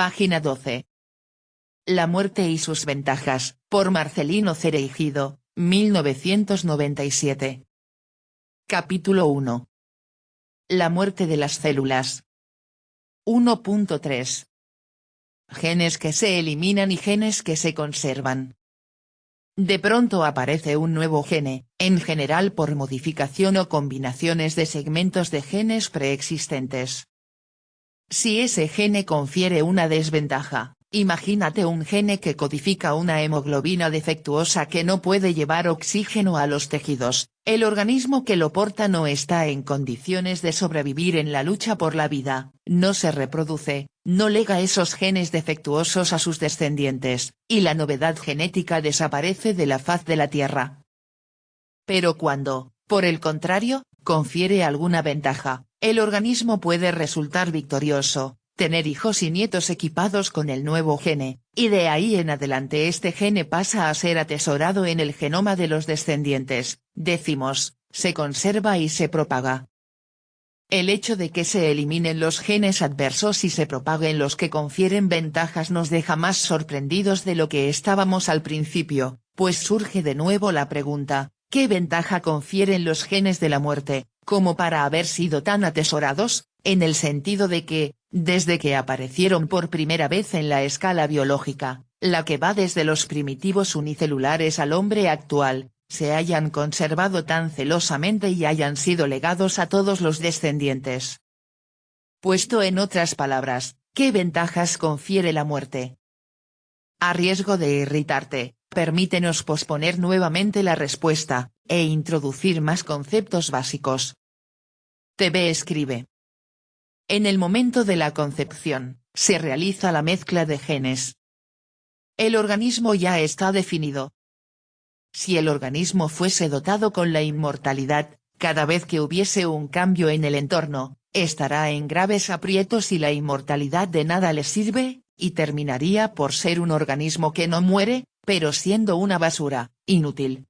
Página 12. La muerte y sus ventajas, por Marcelino Cereijido, 1997. Capítulo 1. La muerte de las células. 1.3. Genes que se eliminan y genes que se conservan. De pronto aparece un nuevo gene, en general por modificación o combinaciones de segmentos de genes preexistentes. Si ese gene confiere una desventaja, imagínate un gene que codifica una hemoglobina defectuosa que no puede llevar oxígeno a los tejidos, el organismo que lo porta no está en condiciones de sobrevivir en la lucha por la vida, no se reproduce, no lega esos genes defectuosos a sus descendientes, y la novedad genética desaparece de la faz de la Tierra. Pero cuando, por el contrario, confiere alguna ventaja, el organismo puede resultar victorioso, tener hijos y nietos equipados con el nuevo gene, y de ahí en adelante este gene pasa a ser atesorado en el genoma de los descendientes, decimos, se conserva y se propaga. El hecho de que se eliminen los genes adversos y se propaguen los que confieren ventajas nos deja más sorprendidos de lo que estábamos al principio, pues surge de nuevo la pregunta, ¿qué ventaja confieren los genes de la muerte, como para haber sido tan atesorados, en el sentido de que, desde que aparecieron por primera vez en la escala biológica, la que va desde los primitivos unicelulares al hombre actual, se hayan conservado tan celosamente y hayan sido legados a todos los descendientes? Puesto en otras palabras, ¿qué ventajas confiere la muerte? A riesgo de irritarte, permítenos posponer nuevamente la respuesta, e introducir más conceptos básicos. TV escribe. En el momento de la concepción, se realiza la mezcla de genes. El organismo ya está definido. Si el organismo fuese dotado con la inmortalidad, cada vez que hubiese un cambio en el entorno, estará en graves aprietos y la inmortalidad de nada le sirve, y terminaría por ser un organismo que no muere, pero siendo una basura, inútil.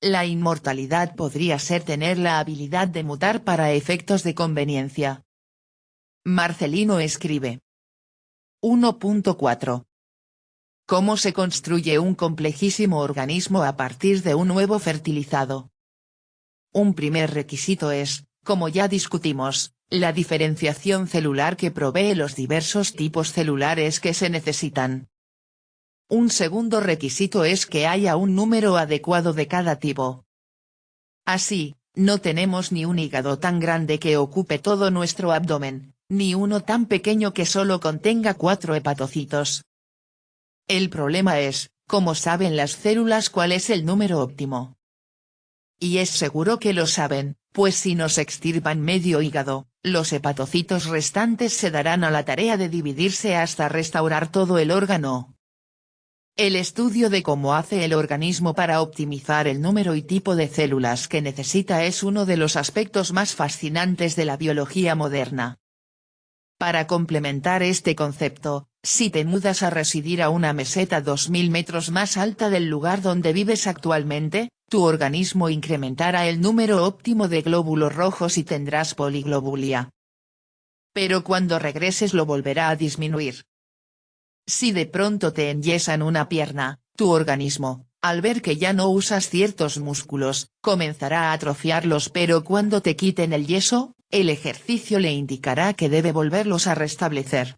La inmortalidad podría ser tener la habilidad de mutar para efectos de conveniencia. Marcelino escribe. 1.4. ¿Cómo se construye un complejísimo organismo a partir de un huevo fertilizado? Un primer requisito es, como ya discutimos, la diferenciación celular que provee los diversos tipos celulares que se necesitan. Un segundo requisito es que haya un número adecuado de cada tipo. Así, no tenemos ni un hígado tan grande que ocupe todo nuestro abdomen, ni uno tan pequeño que solo contenga 4 hepatocitos. El problema es, ¿cómo saben las células cuál es el número óptimo? Y es seguro que lo saben, pues si nos extirpan medio hígado, los hepatocitos restantes se darán a la tarea de dividirse hasta restaurar todo el órgano. El estudio de cómo hace el organismo para optimizar el número y tipo de células que necesita es uno de los aspectos más fascinantes de la biología moderna. Para complementar este concepto, si te mudas a residir a una meseta 2000 metros más alta del lugar donde vives actualmente, tu organismo incrementará el número óptimo de glóbulos rojos y tendrás poliglobulia. Pero cuando regreses lo volverá a disminuir. Si de pronto te enyesan una pierna, tu organismo, al ver que ya no usas ciertos músculos, comenzará a atrofiarlos, pero cuando te quiten el yeso, el ejercicio le indicará que debe volverlos a restablecer.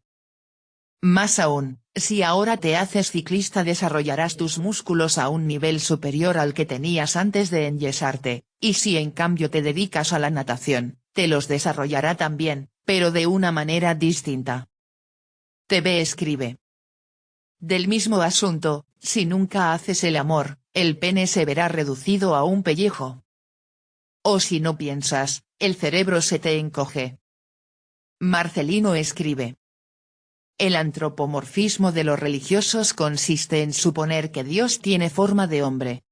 Más aún, si ahora te haces ciclista desarrollarás tus músculos a un nivel superior al que tenías antes de enyesarte, y si en cambio te dedicas a la natación, te los desarrollará también, pero de una manera distinta. TV escribe. Del mismo asunto, si nunca haces el amor, el pene se verá reducido a un pellejo. O si no piensas, el cerebro se te encoge. Marcelino escribe. El antropomorfismo de los religiosos consiste en suponer que Dios tiene forma de hombre.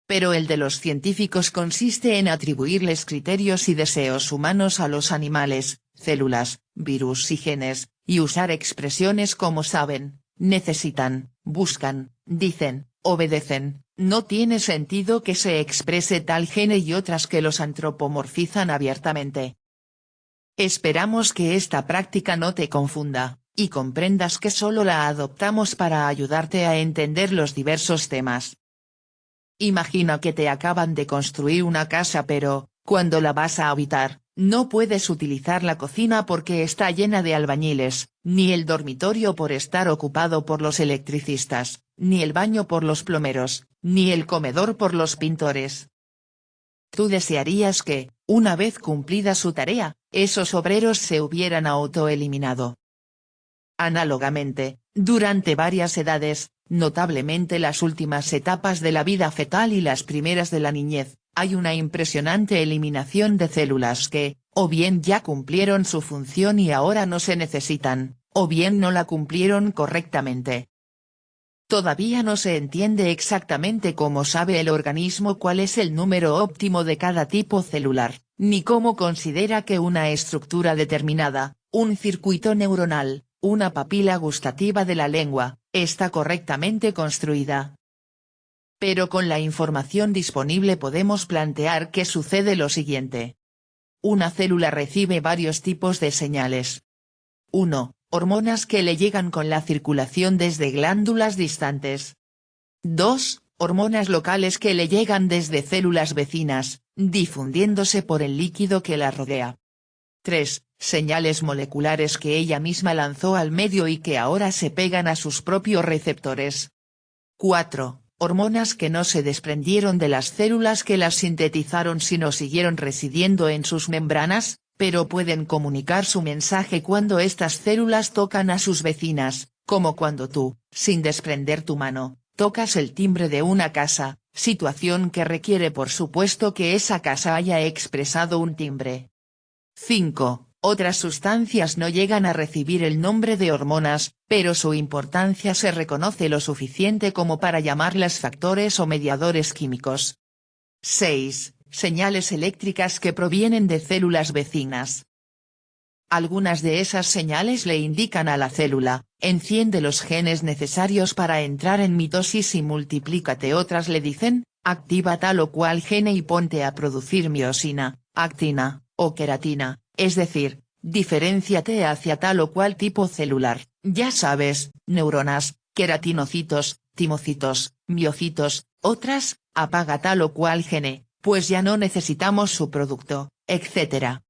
Pero el de los científicos consiste en atribuirles criterios y deseos humanos a los animales, células, virus y genes, y usar expresiones como saben, necesitan, buscan, dicen, obedecen. No tiene sentido que se exprese tal gene y otras que los antropomorfizan abiertamente. Esperamos que esta práctica no te confunda, y comprendas que solo la adoptamos para ayudarte a entender los diversos temas. Imagina que te acaban de construir una casa pero, cuando la vas a habitar, no puedes utilizar la cocina porque está llena de albañiles, ni el dormitorio por estar ocupado por los electricistas, ni el baño por los plomeros, ni el comedor por los pintores. Tú desearías que, una vez cumplida su tarea, esos obreros se hubieran autoeliminado. Análogamente, durante varias edades, notablemente las últimas etapas de la vida fetal y las primeras de la niñez, hay una impresionante eliminación de células que, o bien ya cumplieron su función y ahora no se necesitan, o bien no la cumplieron correctamente. Todavía no se entiende exactamente cómo sabe el organismo cuál es el número óptimo de cada tipo celular, ni cómo considera que una estructura determinada, un circuito neuronal, una papila gustativa de la lengua, está correctamente construida. Pero con la información disponible podemos plantear que sucede lo siguiente. Una célula recibe varios tipos de señales. 1. Hormonas que le llegan con la circulación desde glándulas distantes. 2. Hormonas locales que le llegan desde células vecinas, difundiéndose por el líquido que la rodea. 3. Señales moleculares que ella misma lanzó al medio y que ahora se pegan a sus propios receptores. 4. Hormonas que no se desprendieron de las células que las sintetizaron sino siguieron residiendo en sus membranas, pero pueden comunicar su mensaje cuando estas células tocan a sus vecinas, como cuando tú, sin desprender tu mano, tocas el timbre de una casa, situación que requiere por supuesto que esa casa haya expresado un timbre. 5. Otras sustancias no llegan a recibir el nombre de hormonas, pero su importancia se reconoce lo suficiente como para llamarlas factores o mediadores químicos. 6. Señales eléctricas que provienen de células vecinas. Algunas de esas señales le indican a la célula, enciende los genes necesarios para entrar en mitosis y multiplícate. Otras le dicen, activa tal o cual gene y ponte a producir miosina, actina, o queratina, es decir, diferénciate hacia tal o cual tipo celular, ya sabes, neuronas, queratinocitos, timocitos, miocitos. Otras, apaga tal o cual gene, pues ya no necesitamos su producto, etc.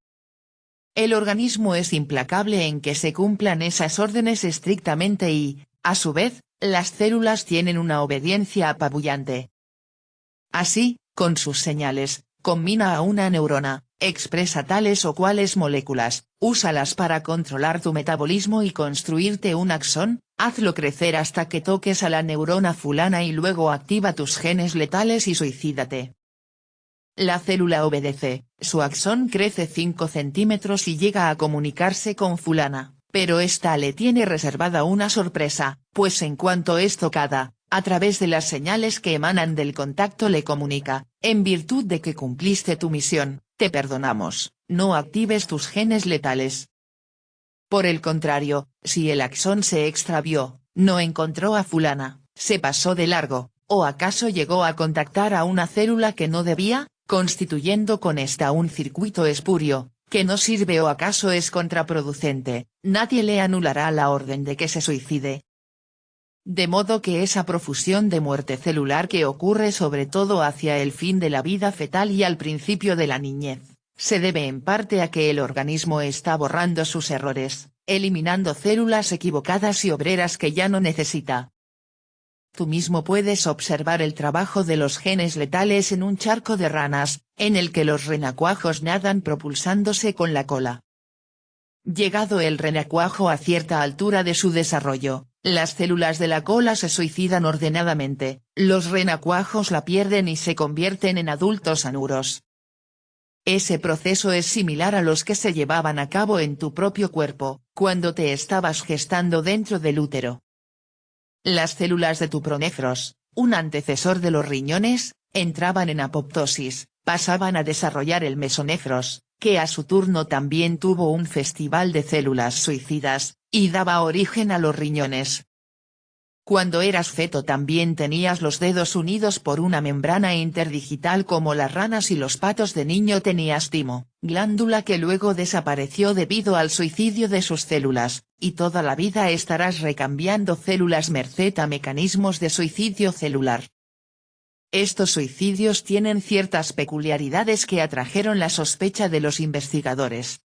El organismo es implacable en que se cumplan esas órdenes estrictamente y, a su vez, las células tienen una obediencia apabullante. Así, con sus señales, combina a una neurona, expresa tales o cuales moléculas, úsalas para controlar tu metabolismo y construirte un axón, hazlo crecer hasta que toques a la neurona fulana y luego activa tus genes letales y suicídate. La célula obedece, su axón crece 5 centímetros y llega a comunicarse con fulana, pero ésta le tiene reservada una sorpresa, pues en cuanto es tocada, a través de las señales que emanan del contacto le comunica, en virtud de que cumpliste tu misión, te perdonamos, no actives tus genes letales. Por el contrario, si el axón se extravió, no encontró a fulana, se pasó de largo, o acaso llegó a contactar a una célula que no debía, constituyendo con esta un circuito espurio, que no sirve o acaso es contraproducente, nadie le anulará la orden de que se suicide. De modo que esa profusión de muerte celular que ocurre sobre todo hacia el fin de la vida fetal y al principio de la niñez, se debe en parte a que el organismo está borrando sus errores, eliminando células equivocadas y obreras que ya no necesita. Tú mismo puedes observar el trabajo de los genes letales en un charco de ranas, en el que los renacuajos nadan propulsándose con la cola. Llegado el renacuajo a cierta altura de su desarrollo, las células de la cola se suicidan ordenadamente, los renacuajos la pierden y se convierten en adultos anuros. Ese proceso es similar a los que se llevaban a cabo en tu propio cuerpo, cuando te estabas gestando dentro del útero. Las células de tu pronefros, un antecesor de los riñones, entraban en apoptosis, pasaban a desarrollar el mesonefros, que a su turno también tuvo un festival de células suicidas, y daba origen a los riñones. Cuando eras feto también tenías los dedos unidos por una membrana interdigital como las ranas y los patos. De niño tenías timo, glándula que luego desapareció debido al suicidio de sus células, y toda la vida estarás recambiando células merced a mecanismos de suicidio celular. Estos suicidios tienen ciertas peculiaridades que atrajeron la sospecha de los investigadores.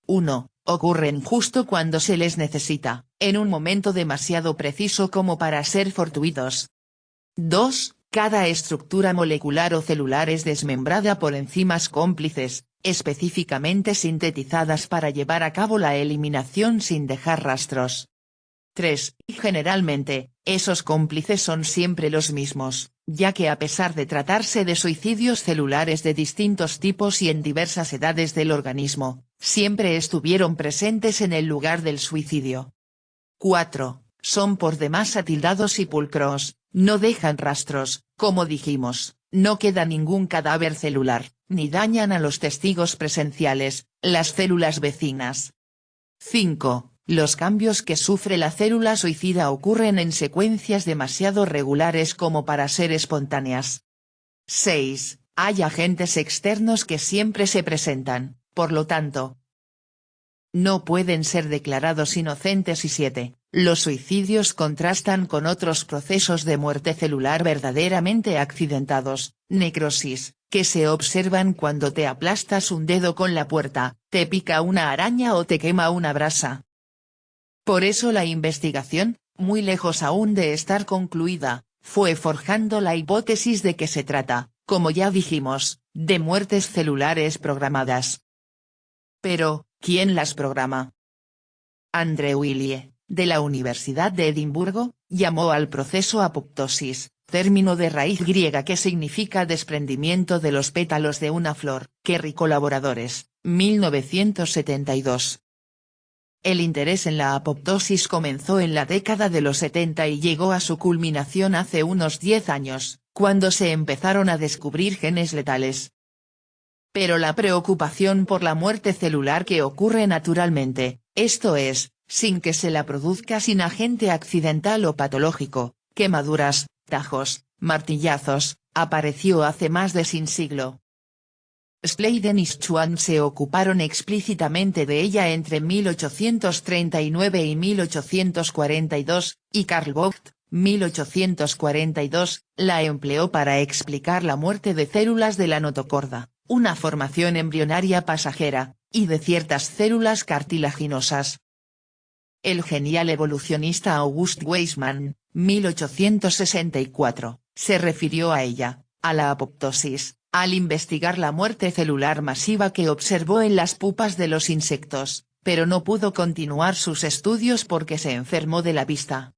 1. Ocurren justo cuando se les necesita, en un momento demasiado preciso como para ser fortuitos. 2. Cada estructura molecular o celular es desmembrada por enzimas cómplices, específicamente sintetizadas para llevar a cabo la eliminación sin dejar rastros. 3. Generalmente, esos cómplices son siempre los mismos, ya que a pesar de tratarse de suicidios celulares de distintos tipos y en diversas edades del organismo, siempre estuvieron presentes en el lugar del suicidio. 4. Son por demás atildados y pulcros, no dejan rastros, como dijimos, no queda ningún cadáver celular, ni dañan a los testigos presenciales, las células vecinas. 5. Los cambios que sufre la célula suicida ocurren en secuencias demasiado regulares como para ser espontáneas. 6. Hay agentes externos que siempre se presentan, por lo tanto, no pueden ser declarados inocentes. Y 7. Los suicidios contrastan con otros procesos de muerte celular verdaderamente accidentados, necrosis, que se observan cuando te aplastas un dedo con la puerta, te pica una araña o te quema una brasa. Por eso la investigación, muy lejos aún de estar concluida, fue forjando la hipótesis de que se trata, como ya dijimos, de muertes celulares programadas. Pero, ¿quién las programa? Andrew Willie, de la Universidad de Edimburgo, llamó al proceso apoptosis, término de raíz griega que significa desprendimiento de los pétalos de una flor, Kerry Colaboradores, 1972. El interés en la apoptosis comenzó en la década de los 70 y llegó a su culminación hace unos 10 años, cuando se empezaron a descubrir genes letales. Pero la preocupación por la muerte celular que ocurre naturalmente, esto es, sin que se la produzca sin agente accidental o patológico, quemaduras, tajos, martillazos, apareció hace más de un siglo. Sladen y Schwann se ocuparon explícitamente de ella entre 1839 y 1842, y Carl Vogt, 1842, la empleó para explicar la muerte de células de la notocorda, una formación embrionaria pasajera, y de ciertas células cartilaginosas. El genial evolucionista August Weismann, 1864, se refirió a ella, a la apoptosis, al investigar la muerte celular masiva que observó en las pupas de los insectos, pero no pudo continuar sus estudios porque se enfermó de la vista.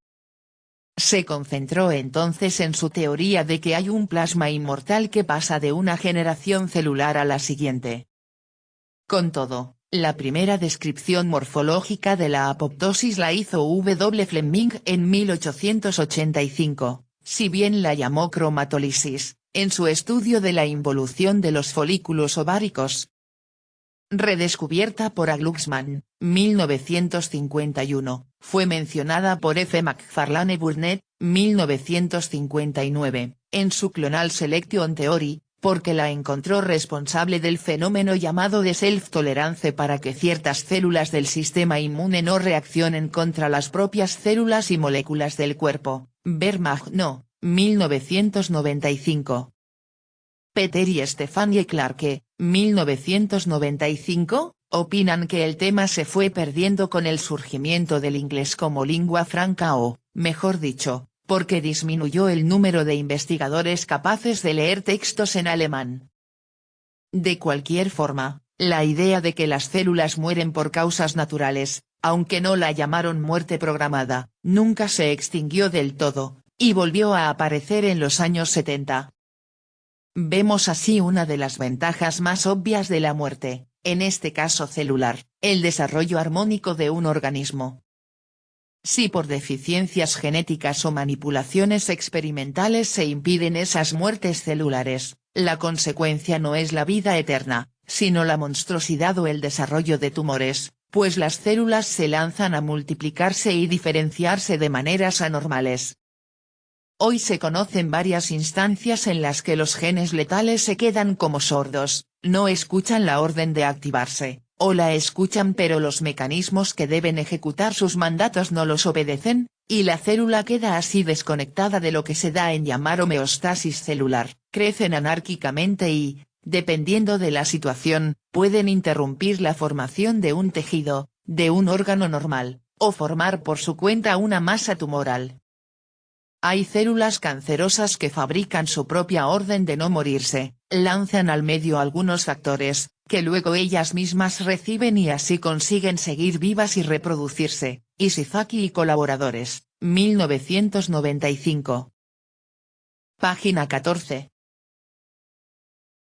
Se concentró entonces en su teoría de que hay un plasma inmortal que pasa de una generación celular a la siguiente. Con todo, la primera descripción morfológica de la apoptosis la hizo W. Fleming en 1885, si bien la llamó cromatólisis, en su estudio de la involución de los folículos ováricos. Redescubierta por A. Glucksmann, 1951, fue mencionada por F. McFarlane Burnett, 1959, en su Clonal Selection Theory, porque la encontró responsable del fenómeno llamado de self-tolerance para que ciertas células del sistema inmune no reaccionen contra las propias células y moléculas del cuerpo. Bermagno, 1995. Peter y Stephanie Clarke, 1995, opinan que el tema se fue perdiendo con el surgimiento del inglés como lengua franca o, mejor dicho, porque disminuyó el número de investigadores capaces de leer textos en alemán. De cualquier forma, la idea de que las células mueren por causas naturales, aunque no la llamaron muerte programada, nunca se extinguió del todo, y volvió a aparecer en los años 70. Vemos así una de las ventajas más obvias de la muerte, en este caso celular, el desarrollo armónico de un organismo. Si por deficiencias genéticas o manipulaciones experimentales se impiden esas muertes celulares, la consecuencia no es la vida eterna, sino la monstruosidad o el desarrollo de tumores, pues las células se lanzan a multiplicarse y diferenciarse de maneras anormales. Hoy se conocen varias instancias en las que los genes letales se quedan como sordos, no escuchan la orden de activarse, o la escuchan pero los mecanismos que deben ejecutar sus mandatos no los obedecen, y la célula queda así desconectada de lo que se da en llamar homeostasis celular, crecen anárquicamente y, dependiendo de la situación, pueden interrumpir la formación de un tejido, de un órgano normal, o formar por su cuenta una masa tumoral. Hay células cancerosas que fabrican su propia orden de no morirse, lanzan al medio algunos factores, que luego ellas mismas reciben y así consiguen seguir vivas y reproducirse. Ishizaki y colaboradores, 1995. Página 14.